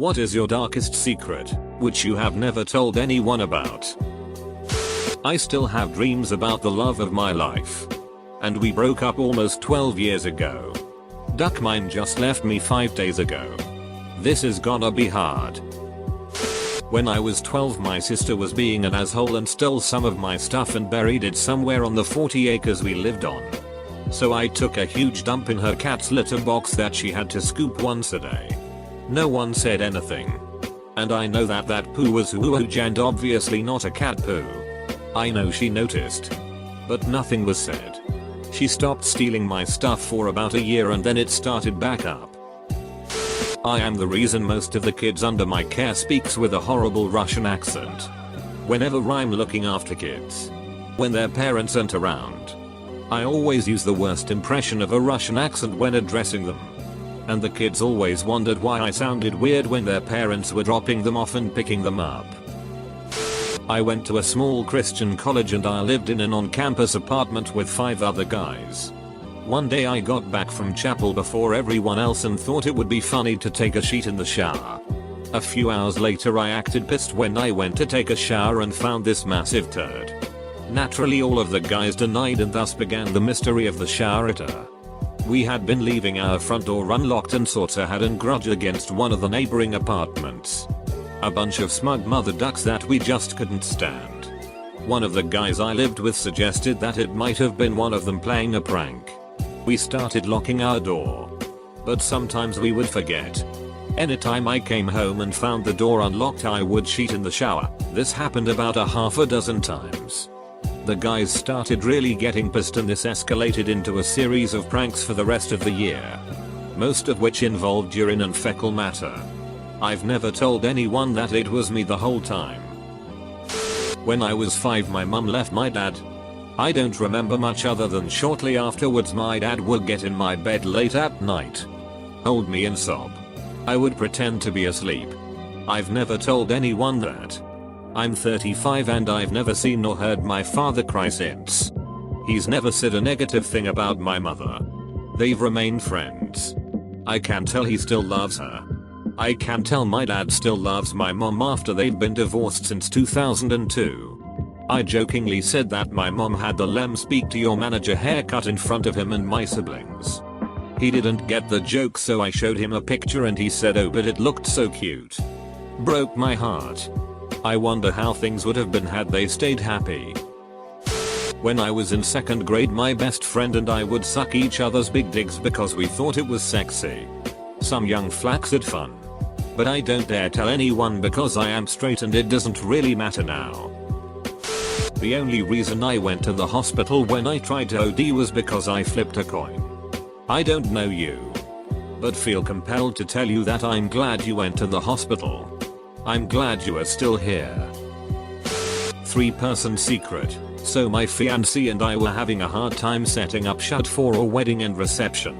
What is your darkest secret, which you have never told anyone about? I still have dreams about the love of my life. And we broke up almost 12 years ago. Duck mine just left me 5 days ago. This is gonna be hard. When I was 12, my sister was being an asshole and stole some of my stuff and buried it somewhere on the 40 acres we lived on. So I took a huge dump in her cat's litter box that she had to scoop once a day. No one said anything. And I know that poo was hoo-hoo and obviously not a cat poo. I know she noticed. But nothing was said. She stopped stealing my stuff for about a year and then it started back up. I am the reason most of the kids under my care speaks with a horrible Russian accent. Whenever I'm looking after kids, when their parents aren't around, I always use the worst impression of a Russian accent when addressing them. And the kids always wondered why I sounded weird when their parents were dropping them off and picking them up. I went to a small Christian college and I lived in an on-campus apartment with 5 other guys. One day I got back from chapel before everyone else and thought it would be funny to take a shit in the shower. A few hours later I acted pissed when I went to take a shower and found this massive turd. Naturally all of the guys denied and thus began the mystery of the shower-itter. We had been leaving our front door unlocked and sorta had a grudge against one of the neighboring apartments. A bunch of smug mother ducks that we just couldn't stand. One of the guys I lived with suggested that it might have been one of them playing a prank. We started locking our door. But sometimes we would forget. Anytime I came home and found the door unlocked I would cheat in the shower. This happened about a half a dozen times. The guys started really getting pissed and this escalated into a series of pranks for the rest of the year. Most of which involved urine and fecal matter. I've never told anyone that it was me the whole time. When I was 5 my mum left my dad. I don't remember much other than shortly afterwards my dad would get in my bed late at night, hold me and sob. I would pretend to be asleep. I've never told anyone that. I'm 35 and I've never seen nor heard my father cry since. He's never said a negative thing about my mother. They've remained friends. I can tell he still loves her. I can tell my dad still loves my mom after they've been divorced since 2002. I jokingly said that my mom had the "lem speak to your manager" haircut in front of him and my siblings. He didn't get the joke so I showed him a picture and he said oh but it looked so cute. Broke my heart. I wonder how things would have been had they stayed happy. When I was in 2nd grade my best friend and I would suck each other's big dicks because we thought it was sexy. Some young flacks had fun. But I don't dare tell anyone because I am straight and it doesn't really matter now. The only reason I went to the hospital when I tried to OD was because I flipped a coin. I don't know you, but feel compelled to tell you that I'm glad you went to the hospital. I'm glad you are still here. 3-person secret. So my fiancée and I were having a hard time setting up shut for a wedding and reception.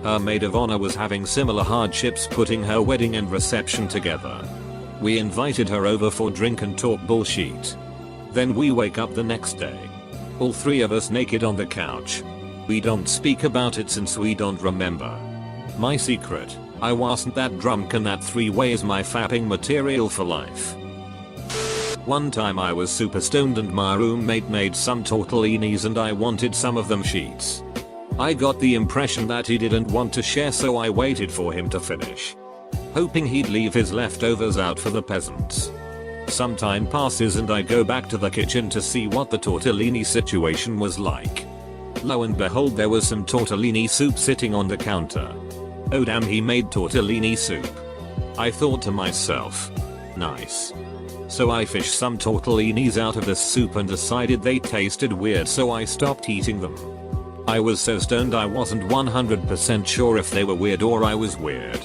Her maid of honor was having similar hardships putting her wedding and reception together. We invited her over for drink and talk bullshit. Then we wake up the next day. All 3 of us naked on the couch. We don't speak about it since we don't remember. My secret, I wasn't that drunk and that 3-way is my fapping material for life. One time I was super stoned and my roommate made some tortellinis and I wanted some of them sheets. I got the impression that he didn't want to share so I waited for him to finish, hoping he'd leave his leftovers out for the peasants. Some time passes and I go back to the kitchen to see what the tortellini situation was like. Lo and behold there was some tortellini soup sitting on the counter. Oh damn, he made tortellini soup. I thought to myself, nice. So I fished some tortellinis out of the soup and decided they tasted weird so I stopped eating them. I was so stoned I wasn't 100% sure if they were weird or I was weird.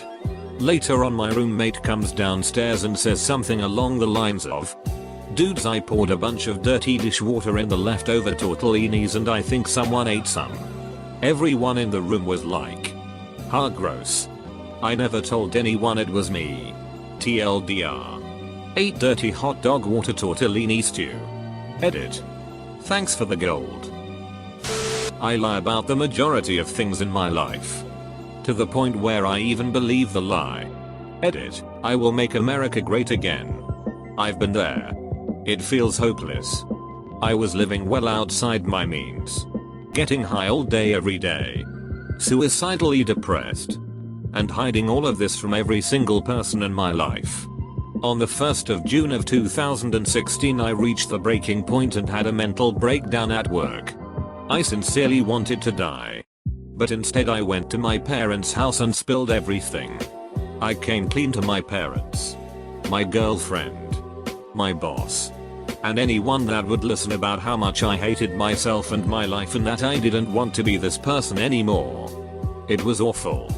Later on my roommate comes downstairs and says something along the lines of, "Dudes, I poured a bunch of dirty dishwater in the leftover tortellinis and I think someone ate some." Everyone in the room was like, "Ha, gross." I never told anyone it was me. TLDR. Ate dirty hot dog water tortellini stew. Edit. Thanks for the gold. I lie about the majority of things in my life. To the point where I even believe the lie. Edit. I will make America great again. I've been there. It feels hopeless. I was living well outside my means. Getting high all day every day. Suicidally depressed. And hiding all of this from every single person in my life. On the 1st of June of 2016 I reached the breaking point and had a mental breakdown at work. I sincerely wanted to die. But instead I went to my parents' house and spilled everything. I came clean to my parents, my girlfriend, my boss, and anyone that would listen about how much I hated myself and my life and that I didn't want to be this person anymore. It was awful.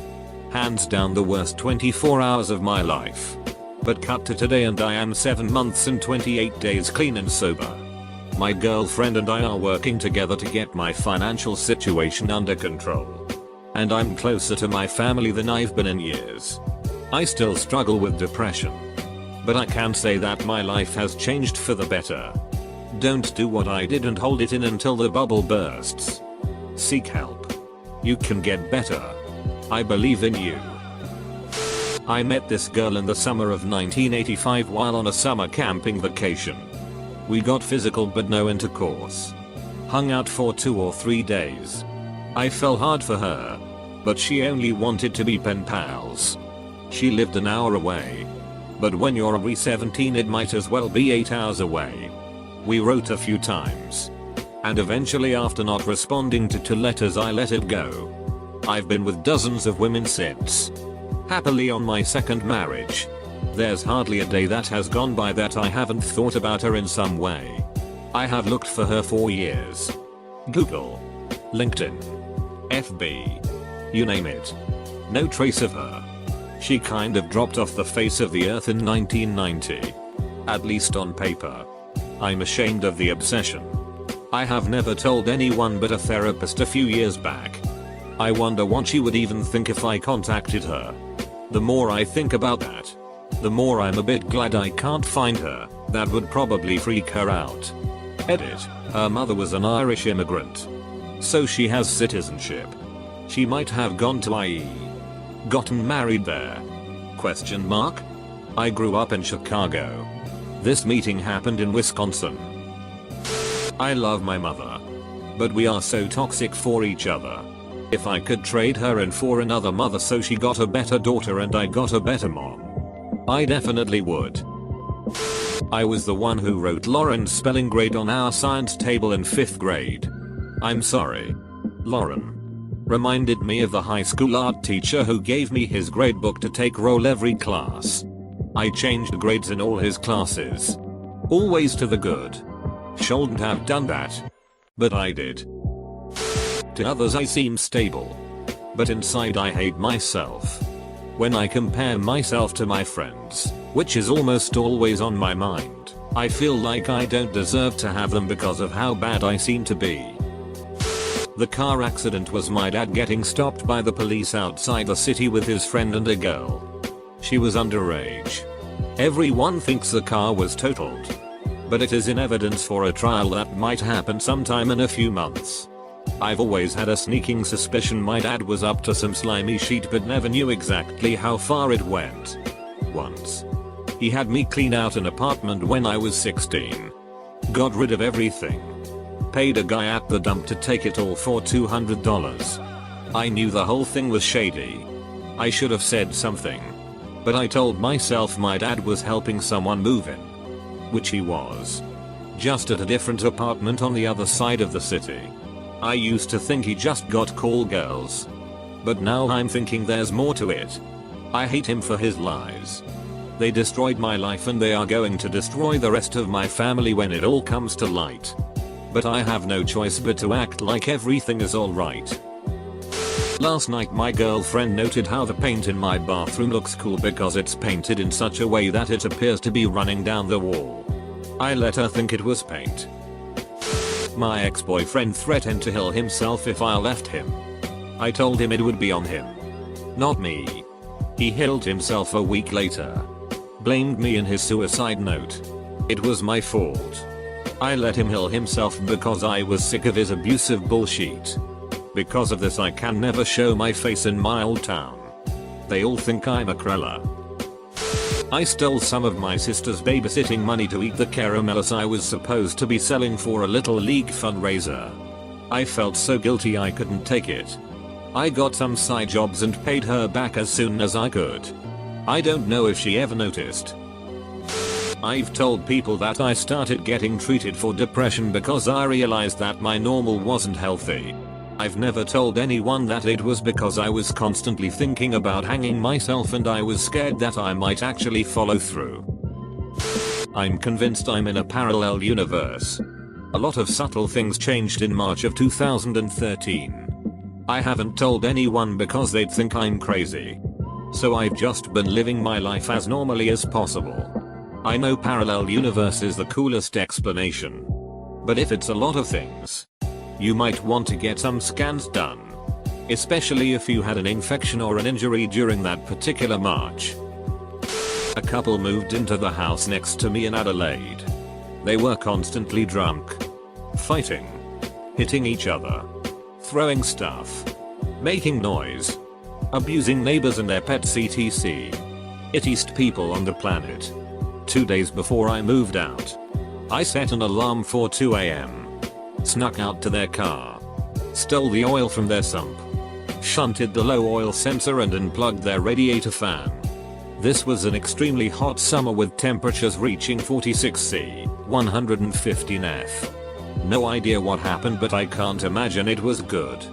Hands down the worst 24 hours of my life. But cut to today and I am 7 months and 28 days clean and sober. My girlfriend and I are working together to get my financial situation under control. And I'm closer to my family than I've been in years. I still struggle with depression. But I can say that my life has changed for the better. Don't do what I did and hold it in until the bubble bursts. Seek help. You can get better. I believe in you. I met this girl in the summer of 1985 while on a summer camping vacation. We got physical but no intercourse. Hung out for 2 or 3 days. I fell hard for her. But she only wanted to be pen pals. She lived an hour away. But when you're a 17 it might as well be 8 hours away. We wrote a few times. And eventually after not responding to 2 letters I let it go. I've been with dozens of women since. Happily on my 2nd marriage. There's hardly a day that has gone by that I haven't thought about her in some way. I have looked for her for years. Google. LinkedIn. FB. You name it. No trace of her. She kind of dropped off the face of the earth in 1990. At least on paper. I'm ashamed of the obsession. I have never told anyone but a therapist a few years back. I wonder what she would even think if I contacted her. The more I think about that, the more I'm a bit glad I can't find her. That would probably freak her out. Edit. Her mother was an Irish immigrant. So she has citizenship. She might have gone to IE. Gotten married there? Question mark? I grew up in Chicago. This meeting happened in Wisconsin. I love my mother. But we are so toxic for each other. If I could trade her in for another mother so she got a better daughter and I got a better mom, I definitely would. I was the one who wrote Lauren's spelling grade on our science table in 5th grade. I'm sorry. Lauren. Reminded me of the high school art teacher who gave me his gradebook to take roll every class. I changed grades in all his classes. Always to the good. Shouldn't have done that. But I did. To others I seem stable. But inside I hate myself. When I compare myself to my friends, which is almost always on my mind, I feel like I don't deserve to have them because of how bad I seem to be. The car accident was my dad getting stopped by the police outside the city with his friend and a girl. She was underage. Everyone thinks the car was totaled. But it is in evidence for a trial that might happen sometime in a few months. I've always had a sneaking suspicion my dad was up to some slimy shit but never knew exactly how far it went. Once. He had me clean out an apartment when I was 16. Got rid of everything. Paid a guy at the dump to take it all for $200. I knew the whole thing was shady. I should have said something. But I told myself my dad was helping someone move in. Which he was. Just at a different apartment on the other side of the city. I used to think he just got call girls. But now I'm thinking there's more to it. I hate him for his lies. They destroyed my life and they are going to destroy the rest of my family when it all comes to light. But I have no choice but to act like everything is alright. Last night my girlfriend noted how the paint in my bathroom looks cool because it's painted in such a way that it appears to be running down the wall. I let her think it was paint. My ex-boyfriend threatened to kill himself if I left him. I told him it would be on him. Not me. He killed himself a week later. Blamed me in his suicide note. It was my fault. I let him kill himself because I was sick of his abusive bullshit. Because of this I can never show my face in my old town. They all think I'm a Krella. I stole some of my sister's babysitting money to eat the caramellos I was supposed to be selling for a Little League fundraiser. I felt so guilty I couldn't take it. I got some side jobs and paid her back as soon as I could. I don't know if she ever noticed. I've told people that I started getting treated for depression because I realized that my normal wasn't healthy. I've never told anyone that it was because I was constantly thinking about hanging myself and I was scared that I might actually follow through. I'm convinced I'm in a parallel universe. A lot of subtle things changed in March of 2013. I haven't told anyone because they'd think I'm crazy. So I've just been living my life as normally as possible. I know parallel universe is the coolest explanation. But if it's a lot of things, you might want to get some scans done. Especially if you had an infection or an injury during that particular March. A couple moved into the house next to me in Adelaide. They were constantly drunk, fighting, hitting each other, throwing stuff, making noise, abusing neighbors and their pets etc. Ittiest people on the planet. 2 days before I moved out, I set an alarm for 2 AM. Snuck out to their car, stole the oil from their sump, shunted the low oil sensor and unplugged their radiator fan. This was an extremely hot summer with temperatures reaching 46°C, 115°F. No idea what happened, but I can't imagine it was good.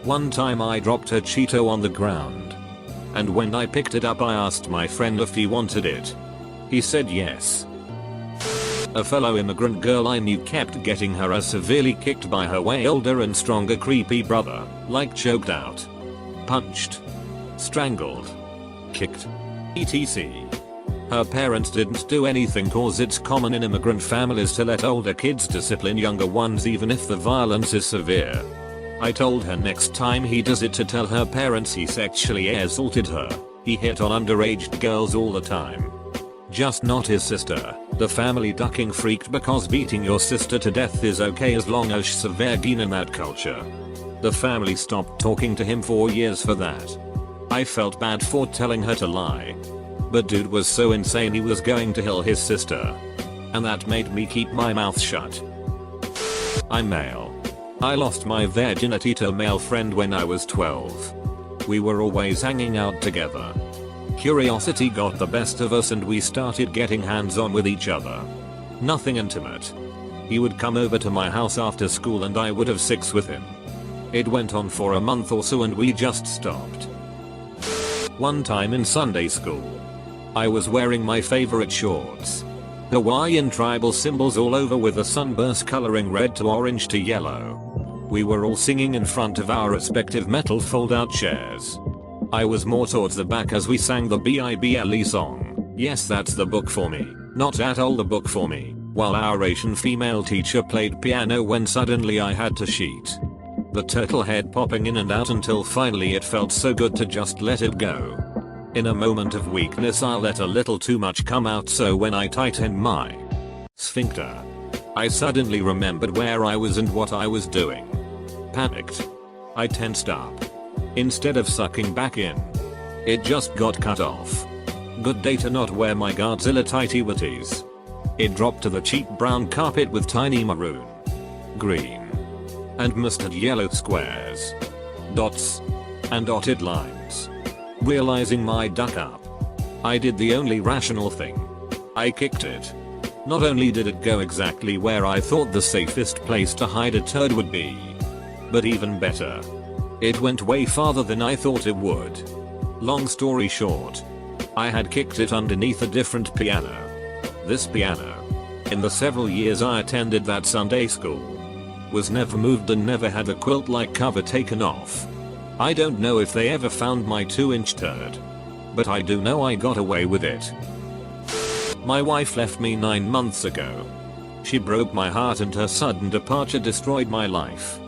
One time I dropped a Cheeto on the ground, and when I picked it up I asked my friend if he wanted it. He said yes. A fellow immigrant girl I knew kept getting her ass severely kicked by her way older and stronger creepy brother, like choked out, punched, strangled, kicked, etc. Her parents didn't do anything cause it's common in immigrant families to let older kids discipline younger ones even if the violence is severe. I told her next time he does it to tell her parents he sexually assaulted her. He hit on underage girls all the time. Just not his sister. The family ducking freaked because beating your sister to death is okay as long as she's a virgin in that culture. The family stopped talking to him for years for that. I felt bad for telling her to lie. But dude was so insane he was going to kill his sister. And that made me keep my mouth shut. I'm male. I lost my virginity to a male friend when I was 12. We were always hanging out together. Curiosity got the best of us and we started getting hands-on with each other. Nothing intimate. He would come over to my house after school and I would have sex with him. It went on for a month or so and we just stopped. One time in Sunday school, I was wearing my favorite shorts. Hawaiian tribal symbols all over with a sunburst coloring red to orange to yellow. We were all singing in front of our respective metal fold-out chairs. I was more towards the back as we sang the Bible song, Yes That's the Book for Me, Not At All the Book for Me, while our Asian female teacher played piano when suddenly I had to sheet. The turtle head popping in and out until finally it felt so good to just let it go. In a moment of weakness I let a little too much come out, so when I tightened my sphincter, I suddenly remembered where I was and what I was doing. Panicked. I tensed up. Instead of sucking back in, it just got cut off. Good day to not wear my Godzilla tighty whities. It dropped to the cheap brown carpet with tiny maroon, green, and mustard yellow squares, dots, and dotted lines. Realizing my duck up, I did the only rational thing. I kicked it. Not only did it go exactly where I thought the safest place to hide a turd would be, but even better, it went way farther than I thought it would. Long story short, I had kicked it underneath a different piano. This piano, in the several years I attended that Sunday school, was never moved and never had the quilt-like cover taken off. I don't know if they ever found my 2-inch turd, but I do know I got away with it. My wife left me 9 months ago. She broke my heart and her sudden departure destroyed my life.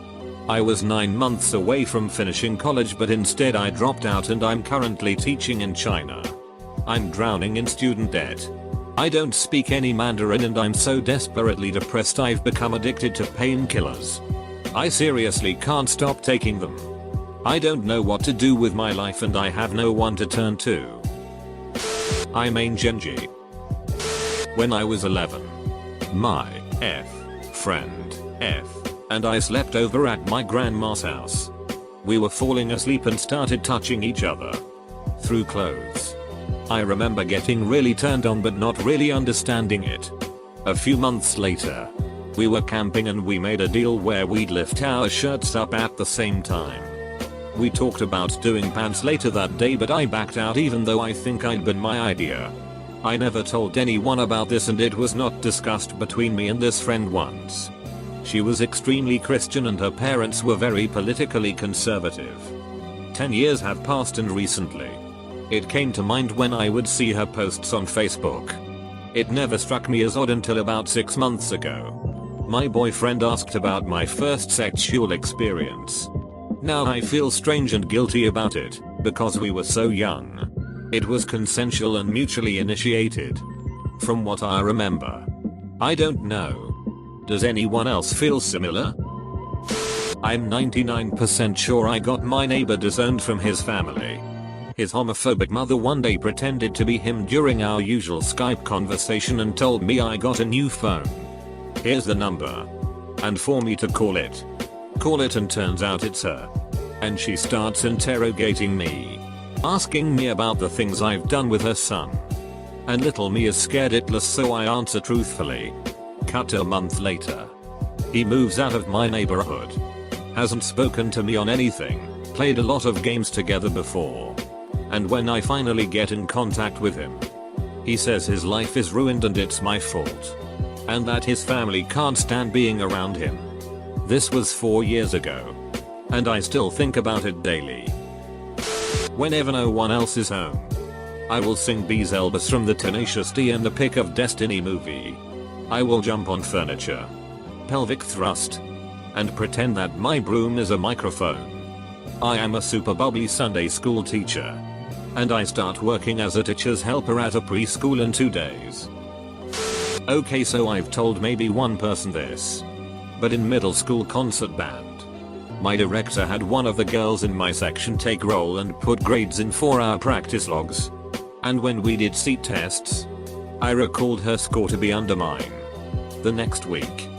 I was 9 months away from finishing college, but instead I dropped out and I'm currently teaching in China. I'm drowning in student debt. I don't speak any Mandarin and I'm so desperately depressed I've become addicted to painkillers. I seriously can't stop taking them. I don't know what to do with my life and I have no one to turn to. I main Genji. When I was 11, my friend and I slept over at my grandma's house. We were falling asleep and started touching each other through clothes. I remember getting really turned on but not really understanding it. A few months later, we were camping and we made a deal where we'd lift our shirts up at the same time. We talked about doing pants later that day but I backed out even though I think I'd been my idea. I never told anyone about this and it was not discussed between me and this friend once. She was extremely Christian and her parents were very politically conservative. 10 years have passed and recently, it came to mind when I would see her posts on Facebook. It never struck me as odd until about 6 months ago. My boyfriend asked about my first sexual experience. Now I feel strange and guilty about it, because we were so young. It was consensual and mutually initiated. From what I remember. I don't know. Does anyone else feel similar? I'm 99% sure I got my neighbor disowned from his family. His homophobic mother one day pretended to be him during our usual Skype conversation and told me I got a new phone. Here's the number. And for me to call it. Call it and turns out it's her. And she starts interrogating me. Asking me about the things I've done with her son. And little me is scared itless so I answer truthfully. Cut a month later. He moves out of my neighborhood. Hasn't spoken to me on anything, played a lot of games together before. And when I finally get in contact with him, he says his life is ruined and it's my fault. And that his family can't stand being around him. This was 4 years ago. And I still think about it daily. Whenever no one else is home, I will sing Bees Elvis from the Tenacious D and the Pick of Destiny movie. I will jump on furniture, pelvic thrust, and pretend that my broom is a microphone. I am a super bubbly Sunday school teacher. And I start working as a teacher's helper at a preschool in 2 days. Okay, so I've told maybe one person this. But in middle school concert band, my director had one of the girls in my section take roll and put grades in for our practice logs. And when we did seat tests, I recalled her score to be under mine. The next week,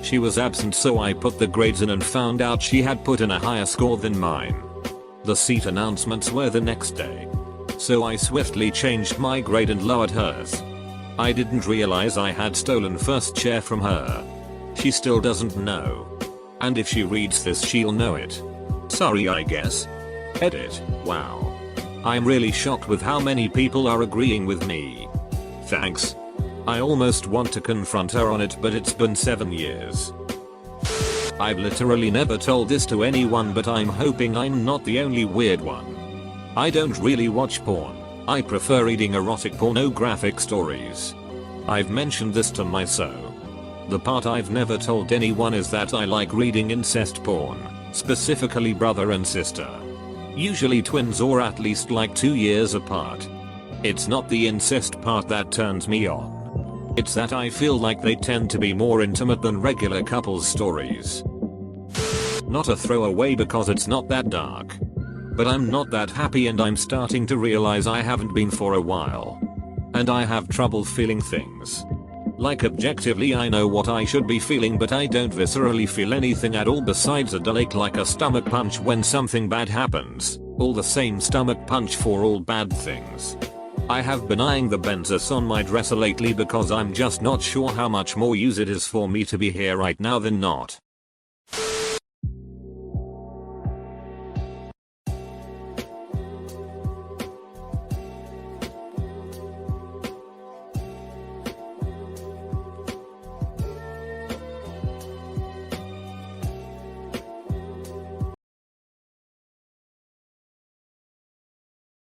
she was absent so I put the grades in and found out she had put in a higher score than mine. The seat announcements were the next day. So I swiftly changed my grade and lowered hers. I didn't realize I had stolen first chair from her. She still doesn't know. And if she reads this she'll know it. Sorry I guess. Edit. Wow. I'm really shocked with how many people are agreeing with me. Thanks. I almost want to confront her on it but it's been 7 years. I've literally never told this to anyone but I'm hoping I'm not the only weird one. I don't really watch porn. I prefer reading erotic pornographic stories. I've mentioned this to my so. The part I've never told anyone is that I like reading incest porn, specifically brother and sister. Usually twins or at least like 2 years apart. It's not the incest part that turns me on. It's that I feel like they tend to be more intimate than regular couples stories. Not a throwaway because it's not that dark. But I'm not that happy and I'm starting to realize I haven't been for a while. And I have trouble feeling things. Like objectively I know what I should be feeling but I don't viscerally feel anything at all besides a dull ache like a stomach punch when something bad happens. All the same stomach punch for all bad things. I have been eyeing the Benzos on my dresser lately because I'm just not sure how much more use it is for me to be here right now than not.